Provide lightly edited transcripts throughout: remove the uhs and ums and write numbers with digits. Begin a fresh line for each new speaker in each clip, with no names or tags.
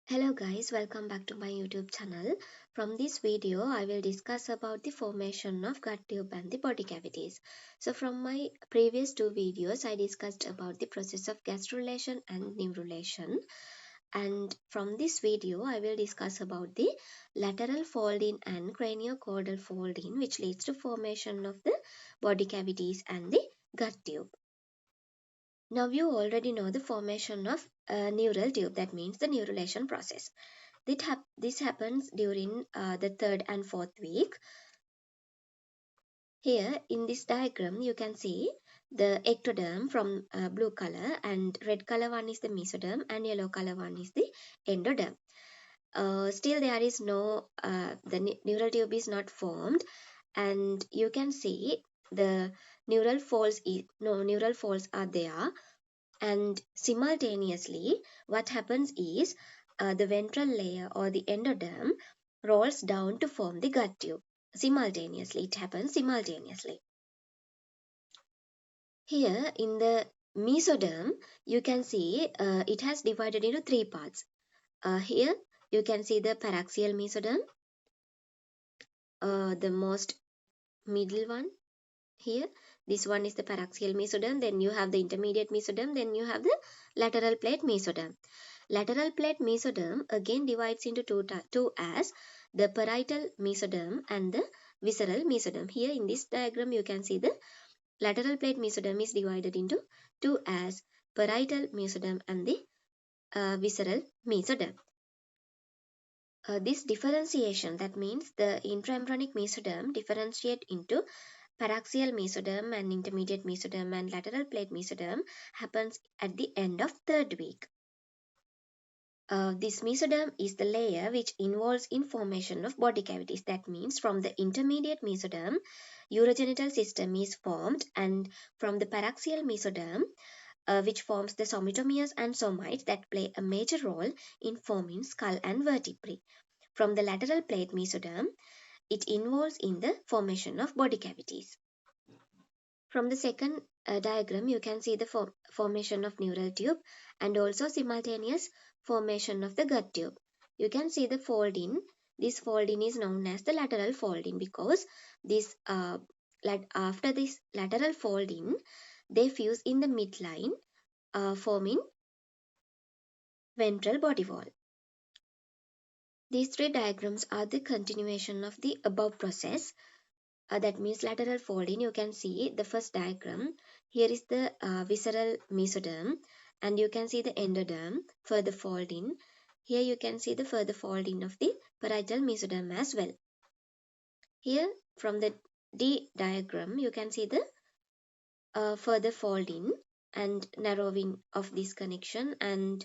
Hello guys, welcome back to my YouTube channel. From this video, I will discuss about the formation of gut tube and the body cavities. So from my previous two videos, I discussed about the process of gastrulation and neurulation. And from this video, I will discuss about the lateral fold-in and cranio-caudal fold-in, which leads to formation of the body cavities and the gut tube. Now you already know the formation of a neural tube, that means the neurulation process. This happens during the third and fourth week. Here in this diagram, you can see the ectoderm from blue color, and red color one is the mesoderm and yellow color one is the endoderm. Still there is no, the neural tube is not formed, and you can see the neural folds are there, and simultaneously what happens is the ventral layer or the endoderm rolls down to form the gut tube. Simultaneously, it happens simultaneously. Here in the mesoderm, you can see it has divided into three parts. Here you can see the paraxial mesoderm, the most middle one. Here this one is the paraxial mesoderm, then you have the intermediate mesoderm, then you have the lateral plate mesoderm. Lateral plate mesoderm again divides into two as the parietal mesoderm and the visceral mesoderm. Here in this diagram you can see the lateral plate mesoderm is divided into two as parietal mesoderm and the visceral mesoderm. This differentiation, that means the intraembryonic mesoderm differentiate into paraxial mesoderm and intermediate mesoderm and lateral plate mesoderm, happens at the end of third week. This mesoderm is the layer which involves in formation of body cavities. That means from the intermediate mesoderm, urogenital system is formed, and from the paraxial mesoderm, which forms the somitomeres and somites that play a major role in forming skull and vertebrae. From the lateral plate mesoderm, it involves in the formation of body cavities. From the second diagram, you can see the formation of neural tube and also simultaneous formation of the gut tube. You can see the fold-in. This fold-in is known as the lateral fold-in because this after this lateral fold-in, they fuse in the midline, forming ventral body wall. These three diagrams are the continuation of the above process. That means lateral fold-in. You can see the first diagram. Here is the visceral mesoderm, and you can see the endoderm further fold-in. Here you can see the further fold-in of the parietal mesoderm as well. Here from the D diagram, you can see the further fold-in and narrowing of this connection, and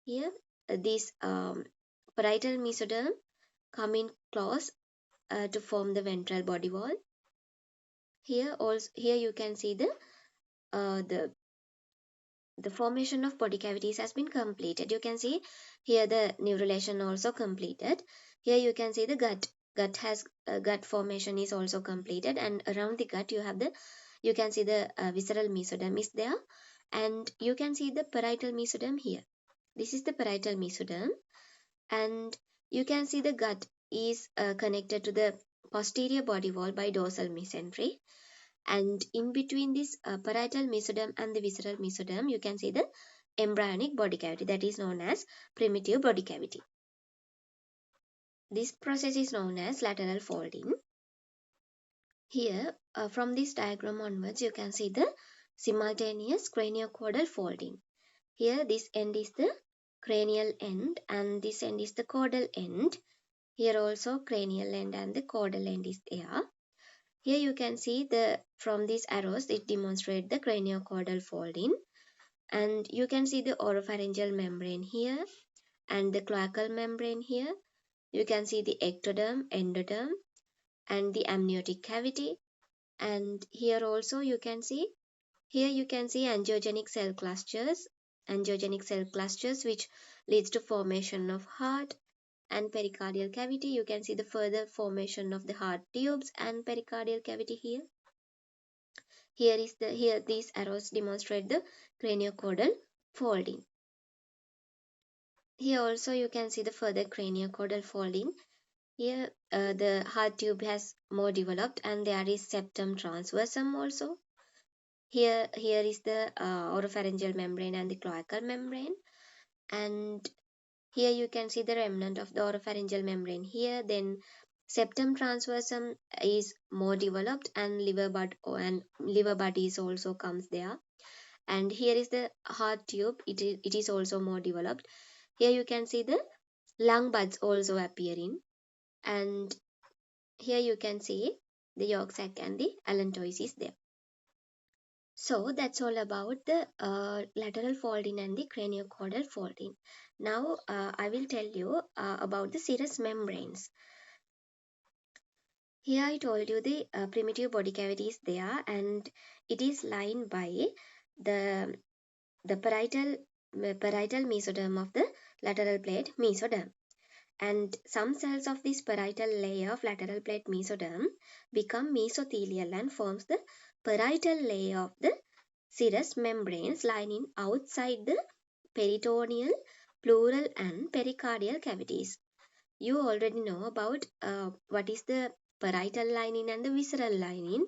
here this parietal mesoderm come in close to form the ventral body wall. Here you can see the the formation of body cavities has been completed. You can see here the neurulation also completed. Here you can see the gut formation is also completed, and around the gut you can see the visceral mesoderm is there, and you can see the parietal mesoderm here. This is the parietal mesoderm, and you can see the gut is connected to the posterior body wall by dorsal mesentery, and in between this parietal mesoderm and the visceral mesoderm, you can see the embryonic body cavity, that is known as primitive body cavity. This process is known as lateral fold-in. Here from this diagram onwards, you can see the simultaneous cranio-caudal fold-in. Here this end is the cranial end and this end is the caudal end. Here also cranial end and the caudal end is there. Here you can see from these arrows it demonstrates the cranio-caudal fold-in, and you can see the oropharyngeal membrane here and the cloacal membrane here. You can see the ectoderm, endoderm, and the amniotic cavity, and here also you can see angiogenic cell clusters which leads to formation of heart and pericardial cavity. You can see the further formation of the heart tubes and pericardial cavity here. Here these arrows demonstrate the cranio-caudal folding. Here also you can see the further cranio-caudal folding. Here the heart tube has more developed and there is septum transversum also. Here is the oropharyngeal membrane and the cloacal membrane, and here you can see the remnant of the oropharyngeal membrane here. Then septum transversum is more developed and liver bodies also comes there. And here is the heart tube. It is also more developed. Here you can see the lung buds also appearing, and here you can see the yolk sac and the allantois is there. So that's all about the lateral folding and the cranio-caudal folding. Now I will tell you about the serous membranes. Here I told you the primitive body cavity is there, and it is lined by the parietal mesoderm of the lateral plate mesoderm. And some cells of this parietal layer of lateral plate mesoderm become mesothelial and forms the parietal layer of the serous membranes lining outside the peritoneal, pleural and pericardial cavities. You already know about what is the parietal lining and the visceral lining.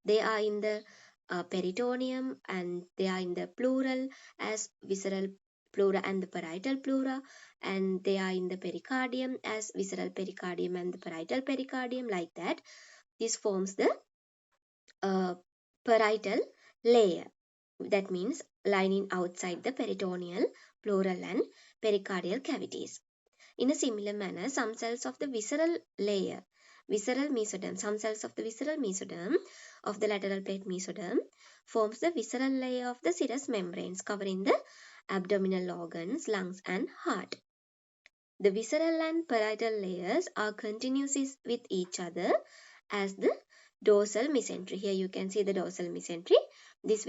They are in the peritoneum and they are in the pleural as visceral pleura and the parietal pleura, and they are in the pericardium as visceral pericardium and the parietal pericardium, like that. This forms the uh, parietal layer. That means lining outside the peritoneal, pleural and pericardial cavities. In a similar manner, some cells of the visceral layer, visceral mesoderm, some cells of the visceral mesoderm of the lateral plate mesoderm forms the visceral layer of the serous membranes covering the abdominal organs, lungs and heart. The visceral and parietal layers are continuous with each other as the dorsal mesentery. Here you can see the dorsal mesentery. This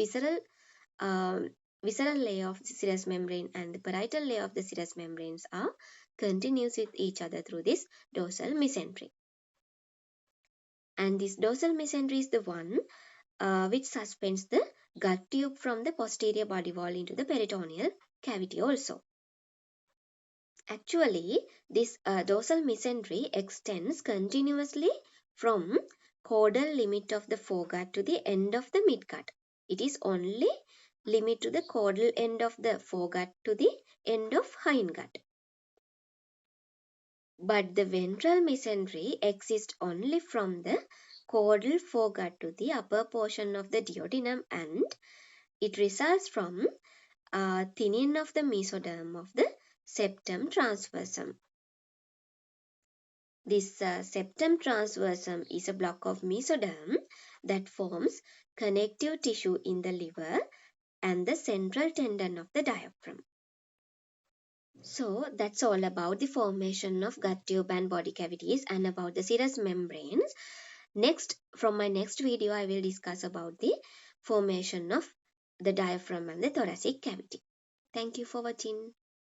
um, visceral layer of the serous membrane and the parietal layer of the serous membranes are continuous with each other through this dorsal mesentery. And this dorsal mesentery is the one which suspends the gut tube from the posterior body wall into the peritoneal cavity also. Actually, this dorsal mesentery extends continuously from caudal limit of the foregut to the end of the midgut. It is only limit to the caudal end of the foregut to the end of hindgut. But the ventral mesentery exists only from the caudal foregut to the upper portion of the duodenum, and it results from thinning of the mesoderm of the septum transversum. This septum transversum is a block of mesoderm that forms connective tissue in the liver and the central tendon of the diaphragm. So that's all about the formation of gut tube and body cavities and about the serous membranes. Next, from my next video, I will discuss about the formation of the diaphragm and the thoracic cavity. Thank you for watching.